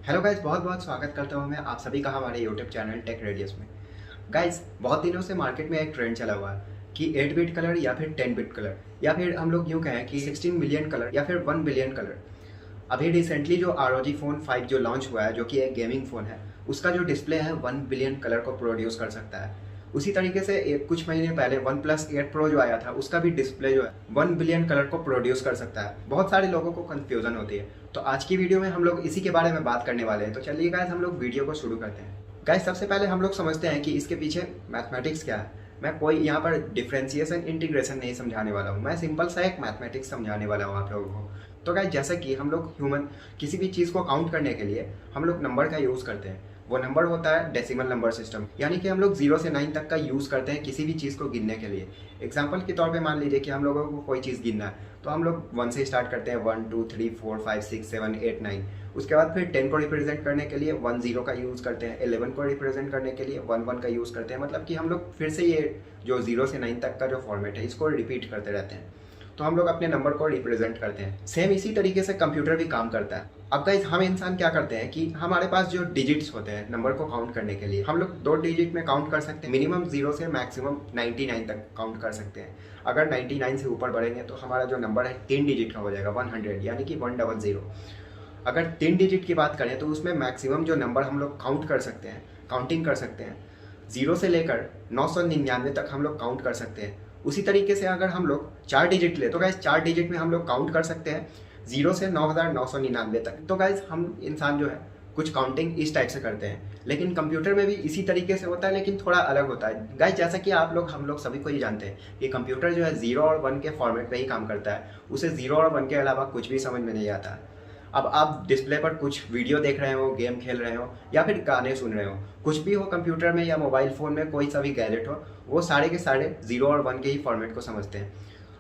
Hello guys, बहुत बहुत स्वागत करता हूँ मैं आप सभी का हमारे यूट्यूब चैनल टेक रेडियस में। गाइस, बहुत दिनों से मार्केट में एक ट्रेंड चला हुआ है कि 8 बिट कलर या फिर 10 बिट कलर या फिर हम लोग यूँ कहें कि 16 मिलियन कलर या फिर 1 बिलियन कलर। अभी रिसेंटली जो ROG फ़ोन 5 जो लॉन्च हुआ है, जो कि एक गेमिंग फ़ोन है, उसका जो डिस्प्ले है 1 बिलियन कलर को प्रोड्यूस कर सकता है। उसी तरीके से कुछ महीने पहले वन प्लस 8 प्रो जो आया था, उसका भी डिस्प्ले जो है 1 बिलियन कलर को प्रोड्यूस कर सकता है। बहुत सारे लोगों को कन्फ्यूज़न होती है, तो आज की वीडियो में हम लोग इसी के बारे में बात करने वाले हैं। तो चलिए गाइस, हम लोग वीडियो को शुरू करते हैं। गाइस, सबसे पहले हम लोग समझते हैं कि इसके पीछे मैथमेटिक्स क्या है। मैं कोई यहाँ पर डिफ्रेंसिएशन इंटीग्रेशन नहीं समझाने वाला हूँ, मैं सिंपल सा एक मैथमेटिक्स समझाने वाला हूँ आप लोगों को। तो गाइस, जैसा कि हम लोग ह्यूमन किसी भी चीज़ को काउंट करने के लिए हम लोग नंबर का यूज़ करते हैं। वो नंबर होता है डेसिमल नंबर सिस्टम, यानी कि हम लोग 0 से 9 तक का यूज़ करते हैं किसी भी चीज़ को गिनने के लिए। एग्जाम्पल के तौर पे मान लीजिए कि हम लोगों को कोई चीज़ गिनना है, तो हम लोग 1 से स्टार्ट करते हैं, 1 2 3 4 5 6 7 8 9। उसके बाद फिर 10 को रिप्रेजेंट करने के लिए 1 0 का यूज़ करते हैं, 11 को रिप्रेजेंट करने के लिए 1 1 का यूज़ करते हैं। मतलब कि हम लोग फिर से ये जो 0 से 9 तक का जो फॉर्मेट है, इसको रिपीट करते रहते हैं। तो हम लोग अपने नंबर को रिप्रेजेंट करते हैं। सेम इसी तरीके से कंप्यूटर भी काम करता है। अब गाइस, हम इंसान क्या करते हैं कि हमारे पास जो डिजिट्स होते हैं नंबर को काउंट करने के लिए, हम लोग 2 डिजिट में काउंट कर सकते हैं। मिनिमम 0 से मैक्सिमम 99 तक काउंट कर सकते हैं। अगर 99 से ऊपर बढ़ेंगे तो हमारा जो नंबर है 3 डिजिट का हो जाएगा, 100, यानी कि 100। अगर 3 डिजिट की बात करें तो उसमें मैक्सिमम जो नंबर हम लोग काउंट कर सकते हैं, काउंटिंग कर सकते हैं, 0 से लेकर 999 तक हम लोग काउंट कर सकते हैं। उसी तरीके से अगर हम लोग 4 डिजिट ले तो गाइस 4 डिजिट में हम लोग काउंट कर सकते हैं 0 से 9999 तक। तो गाइस, हम इंसान जो है कुछ काउंटिंग इस टाइप से करते हैं, लेकिन कंप्यूटर में भी इसी तरीके से होता है, लेकिन थोड़ा अलग होता है। गाइस, जैसा कि आप लोग हम लोग सभी को ही जानते हैं कि कंप्यूटर जो है 0 और 1 के फॉर्मेट पे ही काम करता है। उसे 0 और 1 के अलावा कुछ भी समझ में नहीं आता है। अब आप डिस्प्ले पर कुछ वीडियो देख रहे हो, गेम खेल रहे हो या फिर गाने सुन रहे हो, कुछ भी हो कंप्यूटर में या मोबाइल फ़ोन में, कोई सा भी गैजेट हो, वो सारे के सारे 0 और 1 के ही फॉर्मेट को समझते हैं।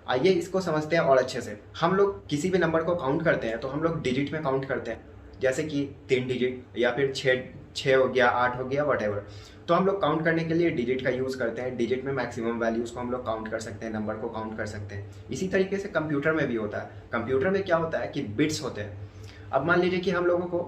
आइए इसको समझते हैं और अच्छे से। हम लोग किसी भी नंबर को काउंट करते हैं तो हम लोग डिजिट में काउंट करते हैं, जैसे कि 3 डिजिट या फिर 6 हो गया, 8 हो गया, वटेवर। तो हम लोग काउंट करने के लिए डिजिट का यूज़ करते हैं। डिजिट में मैक्सिमम वैल्यूज़ को हम लोग काउंट कर सकते हैं, नंबर को काउंट कर सकते हैं। इसी तरीके से कंप्यूटर में भी होता है। कंप्यूटर में क्या होता है कि बिट्स होते हैं। अब मान लीजिए कि हम लोगों को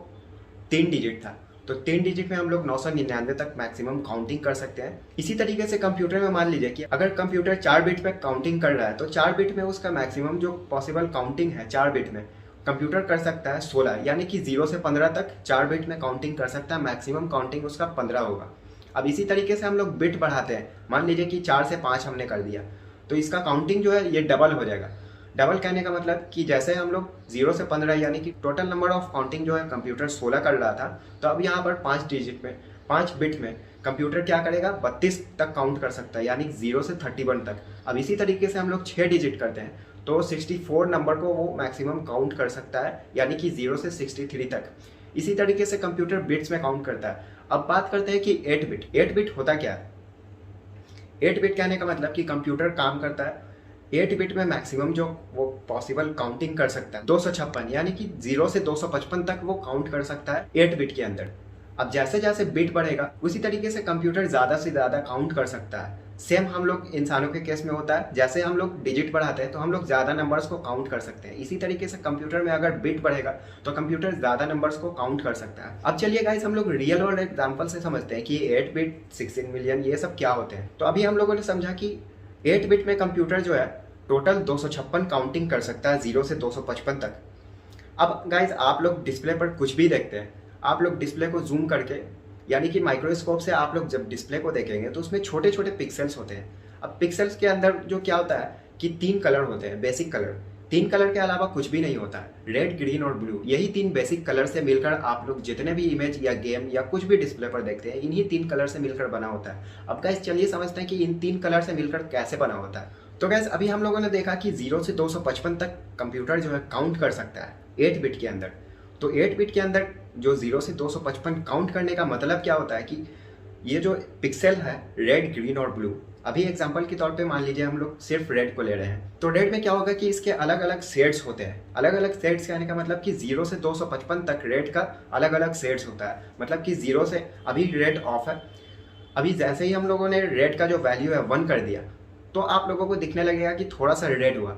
3 डिजिट था, तो 3 डिजिट में हम लोग 999 तक मैक्सिमम काउंटिंग कर सकते हैं। इसी तरीके से कंप्यूटर में मान लीजिए कि अगर कंप्यूटर 4 बिट पे काउंटिंग कर रहा है, तो 4 बिट में उसका मैक्सिमम जो पॉसिबल काउंटिंग है 4 बिट में, कंप्यूटर कर सकता है 16, यानी कि 0 से 15 तक 4 बिट में काउंटिंग कर सकता है। मैक्सिमम काउंटिंग उसका 15 होगा। अब इसी तरीके से हम लोग बिट बढ़ाते हैं। मान लीजिए कि 4 से 5 हमने कर दिया, तो इसका काउंटिंग जो है ये डबल हो जाएगा। डबल कहने का मतलब कि जैसे हम लोग 0 से 15, यानी कि टोटल नंबर ऑफ काउंटिंग जो है कंप्यूटर 16 कर रहा था, तो अब यहाँ पर 5 डिजिट में, 5 बिट में कंप्यूटर क्या करेगा, 32 तक काउंट कर सकता है, यानी 0 से 31 तक। अब इसी तरीके से हम लोग 6 डिजिट करते हैं तो 64 नंबर को वो मैक्सिमम काउंट कर सकता है, यानी कि 0 से 63 तक। इसी तरीके से कंप्यूटर बिट्स में काउंट करता है। अब बात करते हैं कि 8 बिट। 8 बिट होता क्या है? 8 बिट कहने का मतलब कि कंप्यूटर काम करता है 8 बिट में मैक्सिमम जो वो पॉसिबल काउंटिंग कर सकता है 256, यानी कि 0 से 255 तक वो काउंट कर सकता है 8 बिट के अंदर। अब जैसे जैसे बिट बढ़ेगा उसी तरीके से कंप्यूटर ज़्यादा से ज़्यादा काउंट कर सकता है। सेम हम लोग इंसानों के केस में होता है, जैसे हम लोग डिजिट बढ़ाते हैं तो हम लोग ज़्यादा नंबर्स को काउंट कर सकते हैं। इसी तरीके से कंप्यूटर में अगर बिट बढ़ेगा तो कंप्यूटर ज़्यादा नंबर्स को काउंट कर सकता है। अब चलिए गाइस, हम लोग रियल वर्ल्ड एग्जाम्पल से समझते हैं कि 8 बिट, 16 मिलियन, ये सब क्या होते हैं। तो अभी हम लोगों ने समझा कि 8 बिट में कंप्यूटर जो है टोटल 256 काउंटिंग कर सकता है 0 से 255 तक। अब गाइज, आप लोग डिस्प्ले पर कुछ भी देखते हैं, आप लोग डिस्प्ले को जूम करके, यानी कि माइक्रोस्कोप से आप लोग जब डिस्प्ले को देखेंगे तो उसमें छोटे छोटे पिक्सेल्स होते हैं। अब पिक्सेल्स के अंदर जो क्या होता है कि 3 कलर होते हैं, बेसिक कलर। 3 कलर के अलावा कुछ भी नहीं होता है, रेड, ग्रीन और ब्लू। यही 3 बेसिक कलर से मिलकर आप लोग जितने भी इमेज या गेम या कुछ भी डिस्प्ले पर देखते हैं, इन्हीं 3 कलर से मिलकर बना होता है। अब गाइज, चलिए समझते हैं कि इन 3 कलर से मिलकर कैसे बना होता है। तो गैस, अभी हम लोगों ने देखा कि 0 से 255 तक कंप्यूटर जो है काउंट कर सकता है 8 बिट के अंदर। तो 8 बिट के अंदर जो 0 से 255 काउंट करने का मतलब क्या होता है कि ये जो पिक्सेल है रेड, ग्रीन और ब्लू, अभी एग्जांपल के तौर पे मान लीजिए हम लोग सिर्फ रेड को ले रहे हैं, तो रेड में क्या होगा कि इसके अलग अलग शेड्स होते हैं। अलग अलग शेड्स कहने का मतलब कि 0 से 255 तक रेड का अलग अलग शेड्स होता है। मतलब कि 0 से, अभी रेड ऑफ है, अभी जैसे ही हम लोगों ने रेड का जो वैल्यू है 1 कर दिया तो आप लोगों को दिखने लगेगा कि थोड़ा सा रेड हुआ।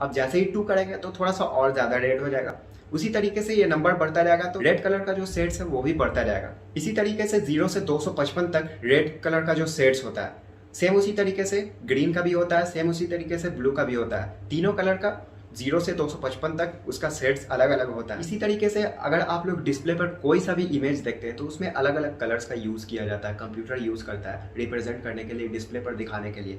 अब जैसे ही 2 करेंगे तो थोड़ा सा और ज़्यादा रेड हो जाएगा। उसी तरीके से ये नंबर बढ़ता रहेगा तो रेड कलर का जो शेड्स है वो भी बढ़ता रहेगा। इसी तरीके से 0 से 255 तक रेड कलर का जो शेड्स होता है, सेम उसी तरीके से ग्रीन का भी होता है, सेम उसी तरीके से ब्लू का भी होता है। तीनों कलर का 0 से 255 तक उसका शेड्स अलग अलग होता है। इसी तरीके से अगर आप लोग डिस्प्ले पर कोई सा भी इमेज देखते हैं तो उसमें अलग अलग कलर्स का यूज़ किया जाता है, कंप्यूटर यूज़ करता है रिप्रेजेंट करने के लिए, डिस्प्ले पर दिखाने के लिए।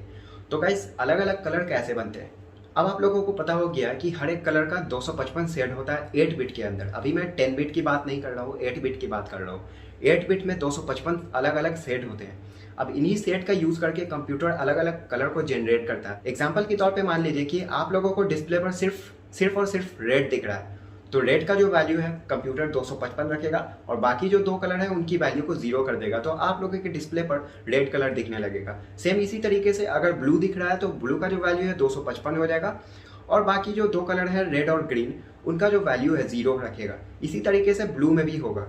तो गाइस अलग अलग कलर कैसे बनते हैं अब आप लोगों को पता हो गया कि हर एक कलर का 255 शेड होता है 8 बिट के अंदर। अभी मैं 10 बिट की बात नहीं कर रहा हूँ, 8 बिट की बात कर रहा हूँ। 8 बिट में 255 अलग अलग शेड होते हैं। अब इन्हीं सेट का यूज करके कंप्यूटर अलग अलग कलर को जनरेट करता है। एग्जांपल के तौर पे मान लीजिए कि आप लोगों को डिस्प्ले पर सिर्फ और सिर्फ रेड दिख रहा है, तो रेड का जो वैल्यू है कंप्यूटर 255 रखेगा और बाकी जो 2 कलर है उनकी वैल्यू को 0 कर देगा, तो आप लोगों के डिस्प्ले पर रेड कलर दिखने लगेगा। सेम इसी तरीके से अगर ब्लू दिख रहा है तो ब्लू का जो वैल्यू है 255 हो जाएगा और बाकी जो 2 कलर है रेड और ग्रीन उनका जो वैल्यू है 0 रखेगा। इसी तरीके से ब्लू में भी होगा।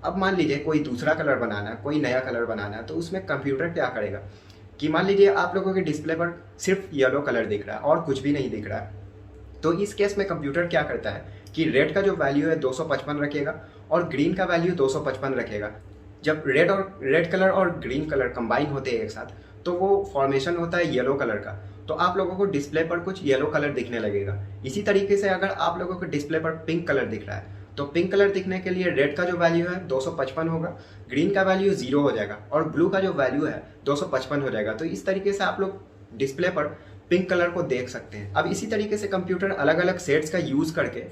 अब मान लीजिए कोई दूसरा कलर बनाना है, कोई नया कलर बनाना है, तो उसमें कंप्यूटर क्या करेगा कि मान लीजिए आप लोगों के डिस्प्ले पर सिर्फ येलो कलर दिख रहा है और कुछ भी नहीं दिख रहा है, तो इस केस में कंप्यूटर क्या करता है कि रेड का जो वैल्यू है 255 रखेगा और ग्रीन का वैल्यू 255 रखेगा। जब रेड कलर और ग्रीन कलर कंबाइन होते हैं एक साथ तो वो फॉर्मेशन होता है येलो कलर का, तो आप लोगों को डिस्प्ले पर कुछ येलो कलर दिखने लगेगा। इसी तरीके से अगर आप लोगों को डिस्प्ले पर पिंक कलर दिख रहा है तो पिंक कलर दिखने के लिए रेड का जो वैल्यू है 255 होगा, ग्रीन का वैल्यू 0 हो जाएगा और ब्लू का जो वैल्यू है 255 हो जाएगा। तो इस तरीके से आप लोग डिस्प्ले पर पिंक कलर को देख सकते हैं। अब इसी तरीके से कंप्यूटर अलग अलग शेड्स का यूज करके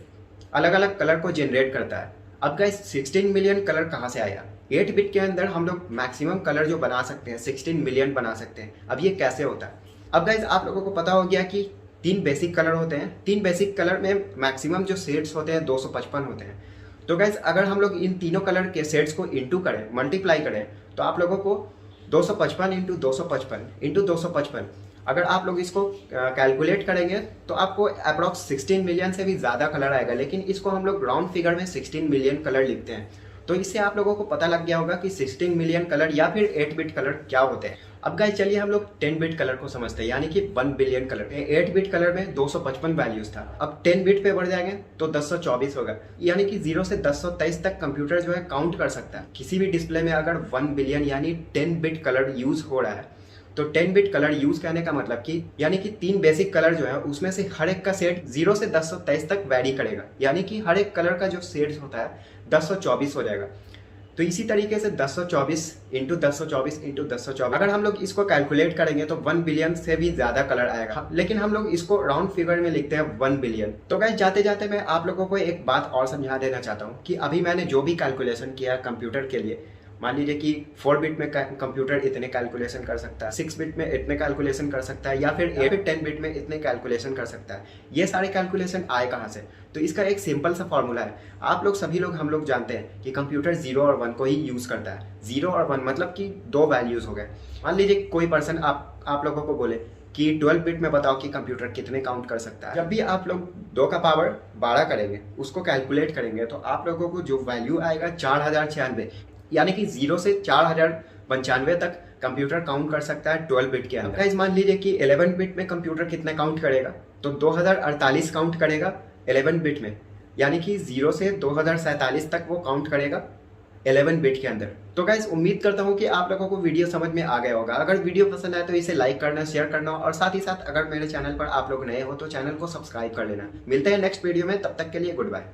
अलग अलग कलर को जनरेट करता है। अब गाइस 16 मिलियन कलर कहाँ से आया? 8 बिट के अंदर हम लोग मैक्सिमम कलर जो बना सकते हैं 16 मिलियन बना सकते हैं। अब ये कैसे होता है? अब गाइस आप लोगों को पता हो गया कि 3 बेसिक कलर होते हैं। 3 बेसिक कलर में मैक्सिमम जो शेड्स होते हैं 255 होते हैं। तो गाइस अगर हम लोग इन तीनों कलर के शेड्स को इंटू करें, मल्टीप्लाई करें, तो आप लोगों को 255 इंटू 255 इंटू 255 अगर आप लोग इसको कैलकुलेट करेंगे तो आपको अप्रॉक्स 16 मिलियन से भी ज़्यादा कलर आएगा, लेकिन इसको हम लोग राउंड फिगर में 16 मिलियन कलर लिखते हैं। तो इससे आप लोगों को पता लग गया होगा कि 16 मिलियन कलर या फिर 8 बिट कलर क्या होते हैं। अब गाइस चलिए हम लोग 10 बिट कलर को समझते हैं, यानी कि 1 बिलियन कलर। 8 बिट कलर में 255 वैल्यूज था, अब 10 बिट पे बढ़ जाएंगे तो 1024 होगा, यानी कि 0 से 1023 तक कंप्यूटर जो है काउंट कर सकता है। किसी भी डिस्प्ले में अगर 1 बिलियन यानी 10 बिट कलर यूज हो रहा है तो 10 बिट कलर यूज करने का मतलब कि यानी कि 3 बेसिक कलर जो है उसमें से हर एक का सेट 0 से 1023 तक वैरी करेगा, यानी कि हर एक कलर का जो सेट होता है 1024 हो जाएगा। तो इसी तरीके से 1024 इंटू 1024 इंटू 1024 अगर हम लोग इसको कैलकुलेट करेंगे तो 1 बिलियन से भी ज्यादा कलर आएगा, लेकिन हम लोग इसको राउंड फिगर में लिखते हैं 1 बिलियन। तो गाइस जाते जाते मैं आप लोगों को एक बात और समझा देना चाहता हूँ कि अभी मैंने जो भी कैलकुलेशन किया कंप्यूटर के लिए, मान लीजिए कि 4 बिट में कंप्यूटर इतने कैलकुलेशन कर सकता है, 6 बिट में इतने कैलकुलेशन कर सकता है, या फिर 10 बिट में इतने कैलकुलेशन कर सकता है। ये सारे कैलकुलेशन आए कहाँ से? तो इसका एक सिंपल सा फॉर्मूला है। आप लोग सभी लोग हम लोग जानते हैं कि कंप्यूटर 0 और 1 को ही यूज़ करता है। 0 और 1 मतलब कि 2 वैल्यूज़ हो गए। मान लीजिए कोई पर्सन आप लोगों को बोले कि 12 बिट में बताओ कि कंप्यूटर कितने काउंट कर सकता है। जब भी आप लोग 2 का पावर 12 करेंगे, उसको कैलकुलेट करेंगे, तो आप लोगों को जो वैल्यू आएगा 4096, यानी कि 0 से 4095 तक कंप्यूटर काउंट कर सकता है 12 बिट के अंदर। गाइस मान लीजिए कि 11 बिट में कंप्यूटर कितना काउंट करेगा, तो 2048 काउंट करेगा 11 बिट में, यानी कि 0 से 2047 तक वो काउंट करेगा 11 बिट के अंदर। तो गाइस उम्मीद करता हूँ कि आप लोगों को वीडियो समझ में आ गया होगा। अगर वीडियो पसंद आए तो इसे लाइक करना, शेयर करना, और साथ ही साथ अगर मेरे चैनल पर आप लोग नए हो तो चैनल को सब्सक्राइब कर लेना। मिलते हैं नेक्स्ट वीडियो में, तब तक के लिए गुड बाय।